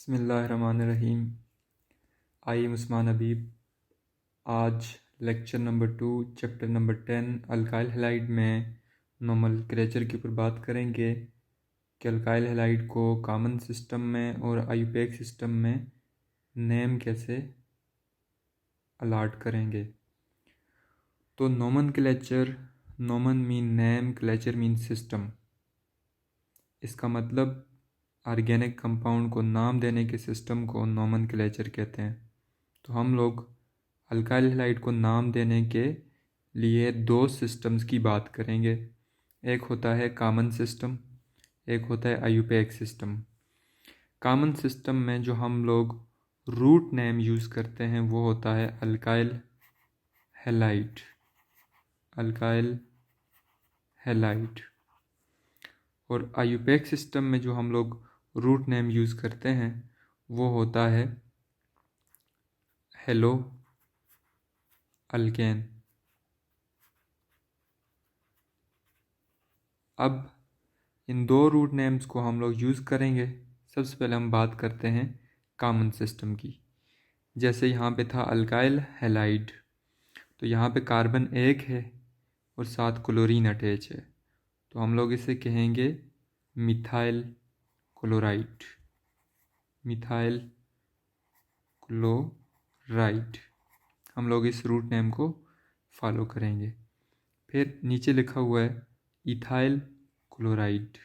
बिस्मिल्लाहिर्रहमानिर्रहीम। I am Usman Habib. आज lecture number 2 chapter number 10 alkyl halide में नोमेनक्लेचर के ऊपर बात करेंगे कि अल्काइल हैलाइड को कॉमन सिस्टम में और आयुपैक सिस्टम में नेम कैसे अलाट करेंगे। तो nomenclature, nomen mean name, clature mean system. इसका मतलब ऑर्गेनिक कंपाउंड को नाम देने के सिस्टम को नोमेनक्लेचर कहते हैं। तो हम लोग अल्काइल हैलाइड को नाम देने के लिए दो सिस्टम्स की बात करेंगे। एक होता है कॉमन सिस्टम, एक होता है आयुपैक सिस्टम। कॉमन सिस्टम में जो हम लोग रूट नेम यूज़ करते हैं वो होता है अल्काइल हैलाइड, अल्काइल हैलाइड। और आयुपैक सिस्टम में जो हम लोग रूट नेम यूज़ करते हैं वो होता है हेलो अल्केन। अब इन दो रूट नेम्स को हम लोग यूज़ करेंगे। सबसे पहले हम बात करते हैं कॉमन सिस्टम की। जैसे यहाँ पे था अल्काइल हैलाइड, तो यहाँ पे कार्बन एक है और साथ क्लोरीन अटैच है, तो हम लोग इसे कहेंगे मिथाइल क्लोराइड, मिथाइल क्लोराइड। हम लोग इस रूट नेम को फॉलो करेंगे। फिर नीचे लिखा हुआ है इथाइल क्लोराइड।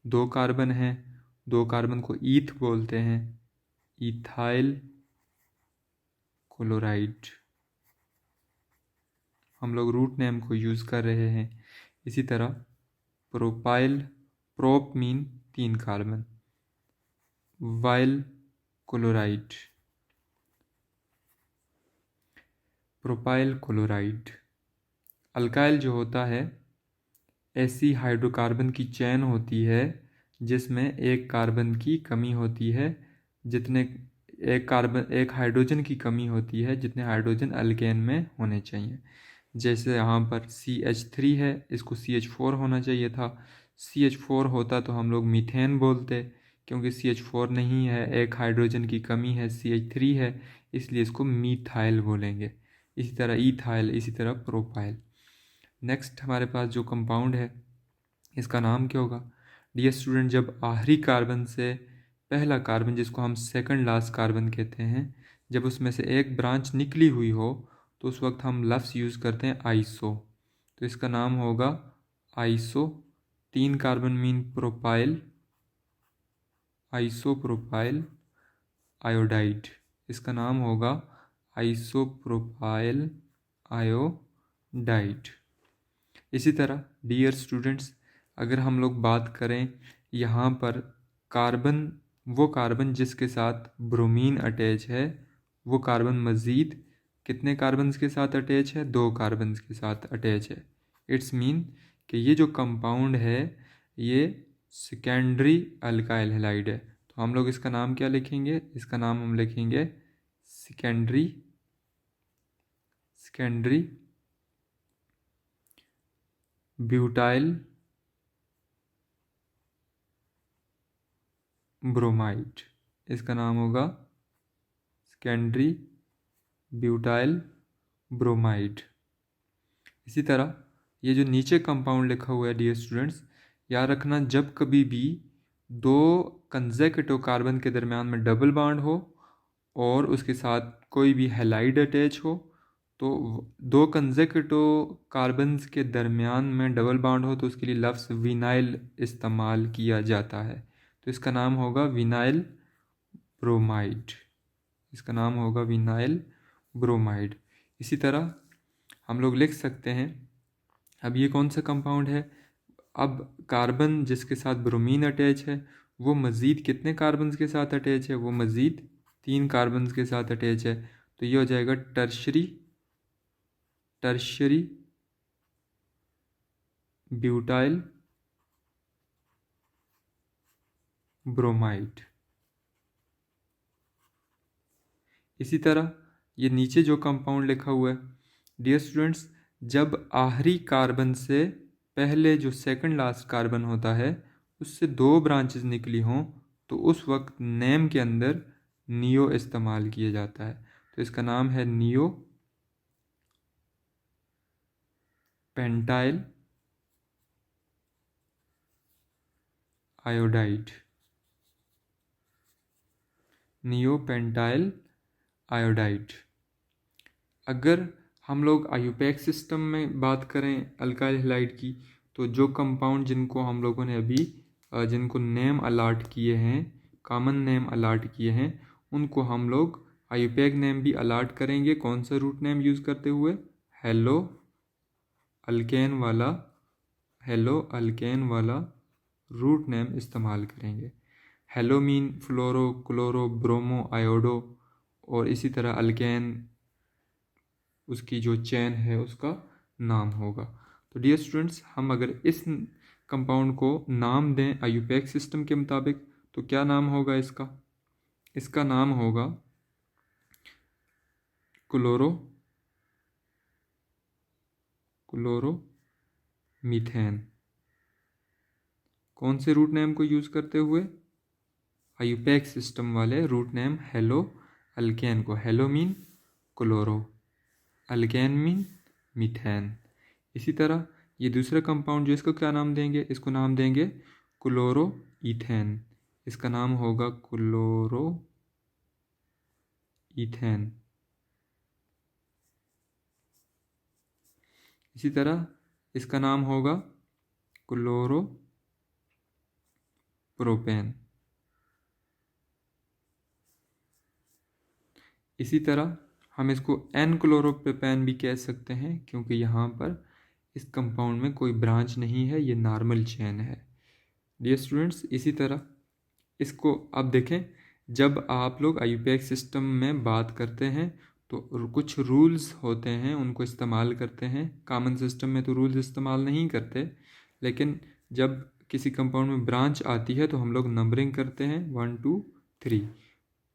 दो कार्बन हैं, दो कार्बन को ईथ बोलते हैं, इथाइल क्लोराइड। हम लोग रूट नेम को यूज़ कर रहे हैं। इसी तरह propyl, prop mean 3 carbon, while chloride, propyl chloride. Alkyl जो होता है ऐसी हाइड्रोकार्बन की चेन होती है जिसमें एक कार्बन की कमी होती है, जितने एक हाइड्रोजन की कमी होती है जितने हाइड्रोजन अल्केन में होने चाहिए। जैसे यहाँ पर CH3 है, इसको CH4 होना चाहिए था। CH4 होता तो हम लोग मीथेन बोलते, क्योंकि CH4 नहीं है, एक हाइड्रोजन की कमी है, CH3 है, इसलिए इसको मीथाइल बोलेंगे। इसी तरह ईथाइल, इसी तरह प्रोपाइल। नेक्स्ट हमारे पास जो कंपाउंड है इसका नाम क्या होगा। डियर स्टूडेंट, जब आखिरी कार्बन से पहला कार्बन, जिसको हम सेकंड लास्ट कार्बन कहते हैं, जब उसमें से एक ब्रांच निकली हुई हो तो उस वक्त हम लफ्ज़ यूज़ करते हैं आइसो। तो इसका नाम होगा iso. 3 carbon mean propyl, isopropyl iodide. इसका नाम होगा आइसोप्रोपाइल आयोडाइड। इसी तरह डियर स्टूडेंट्स, अगर हम लोग बात करें यहाँ पर कार्बन, वो कार्बन जिसके साथ ब्रोमीन अटैच है, वो कार्बन मज़ीद कितने कार्बन्स के साथ अटैच है? 2 कार्बन्स के साथ अटैच है। इट्स मीन कि ये जो कंपाउंड है ये सेकेंडरी अल्काइल हैलाइड है। तो हम लोग इसका नाम क्या लिखेंगे? इसका नाम हम लिखेंगे सेकेंडरी ब्यूटाइल ब्रोमाइड। इसका नाम होगा सेकेंडरी ब्यूटाइल ब्रोमाइड। इसी तरह ये जो नीचे कंपाउंड लिखा हुआ है डियर स्टूडेंट्स, याद रखना, जब कभी भी दो कंसेक्यूटिव कार्बन के दरमियान में डबल बॉन्ड हो और उसके साथ कोई भी हैलाइड अटैच हो, तो दो कंसेक्यूटिव कार्बन्स के दरमियान में डबल बॉन्ड हो तो उसके लिए लफ्ज़ विनाइल इस्तेमाल किया जाता है। तो इसका नाम होगा विनाइल ब्रोमाइड, इसका नाम होगा विनाइल ब्रोमाइड। इसी तरह हम लोग लिख सकते हैं, अब ये कौन सा कंपाउंड है? अब कार्बन जिसके साथ ब्रोमीन अटैच है वो मज़ीद कितने कार्बन्स के साथ अटैच है? वो मज़ीद 3 कार्बन्स के साथ अटैच है। तो ये हो जाएगा टर्शरी ब्यूटाइल ब्रोमाइड। इसी तरह ये नीचे जो कंपाउंड लिखा हुआ है डियर स्टूडेंट्स, जब आखिरी कार्बन से पहले जो सेकंड लास्ट कार्बन होता है उससे 2 ब्रांचेस निकली हों तो उस वक्त नेम के अंदर नियो इस्तेमाल किया जाता है। तो इसका नाम है neo pentyl iodide. Neo pentyl iodide. अगर हम लोग आयुपैक सिस्टम में बात करें अल्काइल हैलाइड की, तो जो कंपाउंड जिनको हम लोगों ने अभी जिनको नेम अलाट किए हैं, कॉमन नेम अलाट किए हैं, उनको हम लोग आयुपैक नेम भी अलाट करेंगे। कौन सा रूट नेम यूज़ करते हुए? हेलो अल्केन वाला रूट नेम इस्तेमाल करेंगे। हेलोमीन, फ्लोरो, क्लोरो, ब्रोमो, आयोडो, और इसी तरह अल्केन उसकी जो चेन है उसका नाम होगा। तो डियर स्टूडेंट्स, हम अगर इस कंपाउंड को नाम दें आयुपैक सिस्टम के मुताबिक, तो क्या नाम होगा इसका? इसका नाम होगा क्लोरोमीथेन। कौन से रूट नेम को यूज़ करते हुए? आयुपैक सिस्टम वाले रूट नेम हेलो अल्केन को। Hello mean chloro, alkane mean methane. इसी तरह ये दूसरा कंपाउंड जो इसको क्या नाम देंगे? इसको नाम देंगे क्लोरो ईथेन। इसका नाम होगा क्लोरो ईथेन। इसी तरह इसका नाम होगा क्लोरो प्रोपेन। इसी तरह हम इसको एन क्लोरोप्रोपेन भी कह सकते हैं, क्योंकि यहाँ पर इस कंपाउंड में कोई ब्रांच नहीं है, ये नॉर्मल चेन है। डियर स्टूडेंट्स, इसी तरह इसको अब देखें, जब आप लोग आयुपैक सिस्टम में बात करते हैं तो कुछ रूल्स होते हैं, उनको इस्तेमाल करते हैं। कॉमन सिस्टम में तो रूल्स इस्तेमाल नहीं करते, लेकिन जब किसी कंपाउंड में ब्रांच आती है तो हम लोग नंबरिंग करते हैं 1 2 3।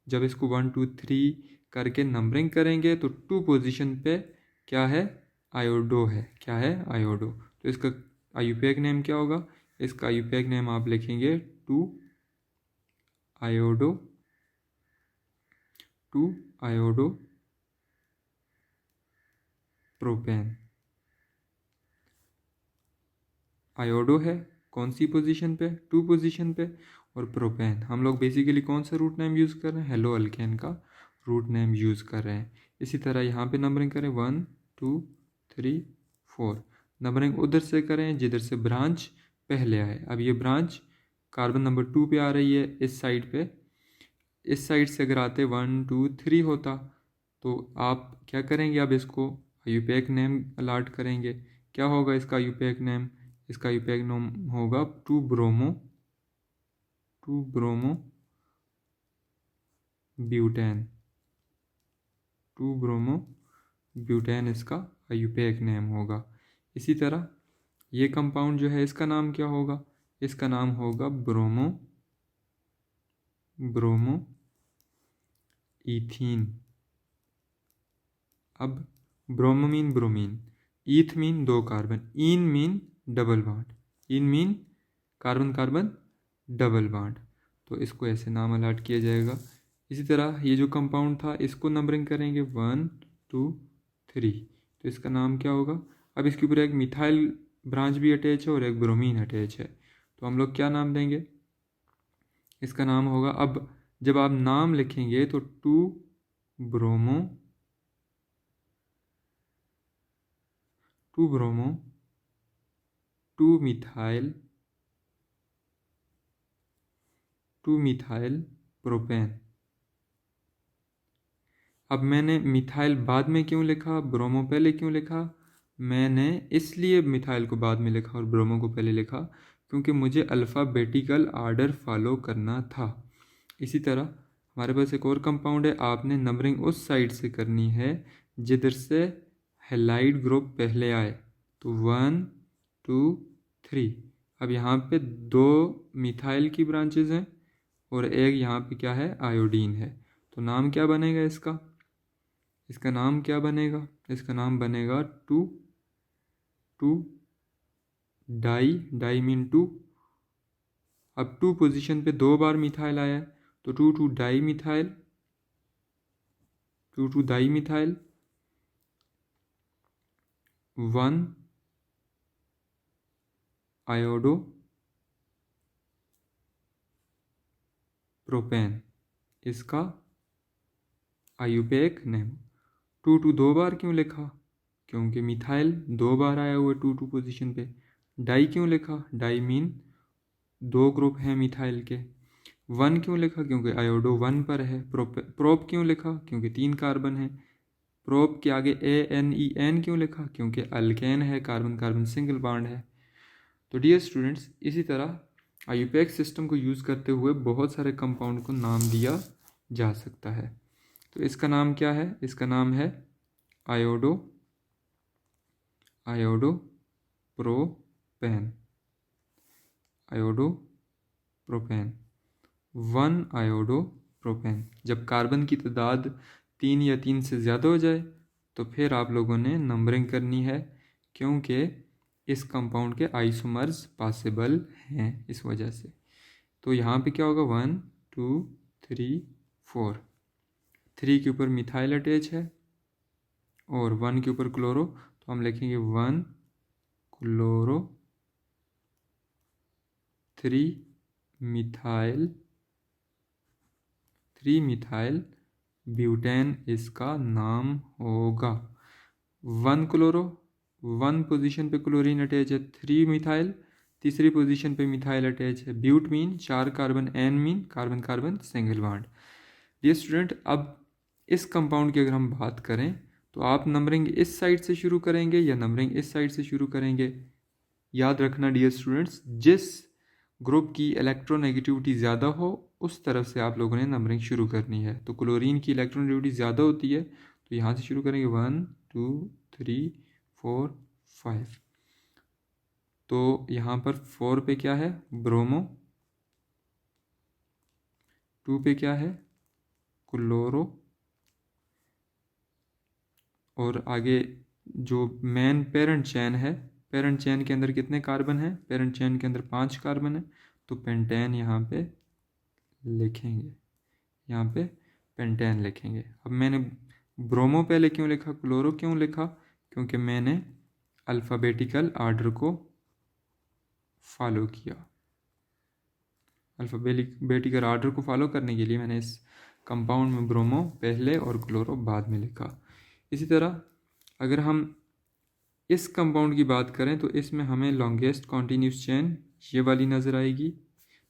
जब इसको 1 2 3 करके नंबरिंग करेंगे तो 2 पोजीशन पे क्या है? आयोडो है। क्या है? आयोडो। तो इसका आयुपैक नेम क्या होगा? इसका आयुपैक नेम आप लिखेंगे 2 आयोडो प्रोपेन। आयोडो है कौन सी पोजीशन पे? 2 पोजीशन पे। और प्रोपेन हम लोग बेसिकली कौन सा रूट नेम यूज़ कर रहे हैं? हेलो अल्केन का रूट नेम यूज़ कर रहे हैं। इसी तरह यहाँ पे नंबरिंग करें 1 2 3 4। नंबरिंग उधर से करें जिधर से ब्रांच पहले आए। अब ये ब्रांच कार्बन नंबर 2 पे आ रही है इस साइड पे। इस साइड से अगर आते 1 2 3 होता, तो आप क्या करेंगे? अब इसको आयुपैक नेम अलाट करेंगे। क्या होगा इसका आयुपैक नेम? इसका आयुपैक नेम होगा 2 ब्रोमो ब्यूटेन। 2 ब्रोमो ब्यूटेन इसका आयुपैक नेम होगा। इसी तरह ये कंपाउंड जो है इसका नाम क्या होगा? इसका नाम होगा ब्रोमो ईथीन। अब bromo mean bromine, eth mean 2 carbon, ene mean double bond, ene mean carbon carbon double bond. तो इसको ऐसे नाम अलाट किया जाएगा। इसी तरह ये जो कंपाउंड था इसको नंबरिंग करेंगे 1 2 3। तो इसका नाम क्या होगा? अब इसके ऊपर एक मिथाइल ब्रांच भी अटैच है और एक ब्रोमीन अटैच है, तो हम लोग क्या नाम देंगे? इसका नाम होगा, अब जब आप नाम लिखेंगे तो 2 ब्रोमो 2 मिथाइल प्रोपेन। अब मैंने मिथाइल बाद में क्यों लिखा, ब्रोमो पहले क्यों लिखा? मैंने इसलिए मिथाइल को बाद में लिखा और ब्रोमो को पहले लिखा क्योंकि मुझे अल्फ़ाबेटिकल आर्डर फॉलो करना था। इसी तरह हमारे पास एक और कंपाउंड है, आपने नंबरिंग उस साइड से करनी है जिधर से हैलाइड ग्रुप पहले आए। तो 1 2 3। अब यहाँ पे 2 मिथाइल की ब्रांचेज हैं और एक यहाँ पे क्या है? आयोडीन है। तो नाम क्या बनेगा इसका? इसका नाम क्या बनेगा? इसका नाम बनेगा 2 2 डाई मीन 2 अब 2 पोजीशन पे 2 बार मिथाइल आया है, तो 2 di methyl, 2 di methyl, 1 iodo propane, इसका आयुपेक नेम। 2 2 बार क्यों लिखा? क्योंकि मिथाइल 2 बार आया हुआ है 2 पोजीशन पे। डाई क्यों लिखा? डाई मीन 2 ग्रुप हैं मिथाइल के। 1 क्यों लिखा? क्योंकि आयोडो 1 पर है। प्रोप क्यों लिखा? क्योंकि 3 कार्बन है। प्रोप के आगे ANEN क्यों लिखा? क्योंकि अल्केन है, कार्बन कार्बन सिंगल बॉन्ड है। तो डियर स्टूडेंट्स, इसी तरह आयुपेक सिस्टम को यूज़ करते हुए बहुत सारे कंपाउंड को नाम दिया जा सकता है। तो इसका नाम क्या है? इसका नाम है iodo propane, iodo propane, 1 iodo propane. जब कार्बन की तादाद 3 या 3 से ज़्यादा हो जाए तो फिर आप लोगों ने नंबरिंग करनी है, क्योंकि इस कंपाउंड के आइसोमर्स पॉसिबल हैं इस वजह से। तो यहाँ पे क्या होगा? 1 2 3 4, 3 के ऊपर मिथाइल अटैच है और 1 के ऊपर क्लोरो, तो हम लिखेंगे 1 क्लोरो 3 मिथाइल ब्यूटेन इसका नाम होगा। 1 क्लोरो, 1 पोजीशन पे क्लोरीन अटैच है, 3 मिथाइल, तीसरी पोजीशन पे मिथाइल अटैच है। But mean 4 carbon, ane mean carbon carbon single bond. Dear student, अब इस कंपाउंड की अगर हम बात करें तो आप नंबरिंग इस साइड से शुरू करेंगे या नंबरिंग इस साइड से शुरू करेंगे? याद रखना डियर स्टूडेंट्स, जिस ग्रुप की इलेक्ट्रोनेगेटिविटी ज़्यादा हो उस तरफ से आप लोगों ने नंबरिंग शुरू करनी है। तो क्लोरीन की इलेक्ट्रोनेगेटिविटी ज़्यादा होती है, तो यहाँ से शुरू करेंगे 1 2 3 4 5। तो यहाँ पर 4 पे क्या है? ब्रोमो, 2 पे क्या है? क्लोरो, और आगे जो मेन पेरेंट चेन है, पेरेंट चेन के अंदर कितने कार्बन है? पेरेंट चेन के अंदर 5 कार्बन है, तो पेंटेन यहाँ पे लिखेंगे, यहाँ पे पेंटेन लिखेंगे। अब मैंने ब्रोमो पहले क्यों लिखा, क्लोरो क्यों लिखा? क्योंकि मैंने अल्फ़ाबेटिकल आर्डर को फॉलो किया। अल्फ़ाबेटिकल आर्डर को फॉलो करने के लिए मैंने इस कंपाउंड में ब्रोमो पहले और क्लोरो बाद में लिखा। इसी तरह अगर हम इस कंपाउंड की बात करें तो इसमें हमें लॉन्गेस्ट कॉन्टीन्यूस चेन ये वाली नज़र आएगी,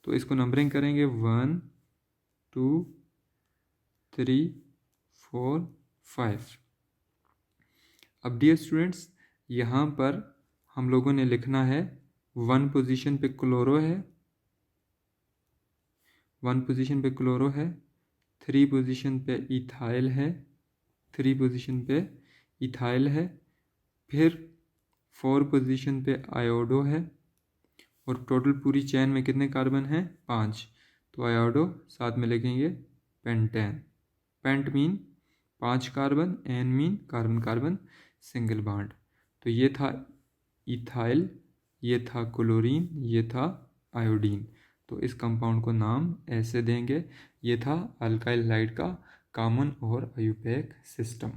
तो इसको नंबरिंग करेंगे 1 2 3 4 5। अब डियर स्टूडेंट्स, यहाँ पर हम लोगों ने लिखना है 1 पोजीशन पे क्लोरो है, 1 पोजीशन पे क्लोरो है, 3 पोजीशन पे इथाइल है, 3 पोजीशन पे इथाइल है, फिर 4 पोजीशन पे आयोडो है, और टोटल पूरी चेन में कितने कार्बन हैं? 5। तो आयोडो साथ में लिखेंगे pentane. Pent mean 5 carbon, ane mean carbon carbon single bond. तो ये था इथाइल, ये था क्लोरीन, ये था आयोडीन। तो इस कंपाउंड को नाम ऐसे देंगे। ये था अल्काइल हैलाइड का कॉमन और आयुपेक सिस्टम।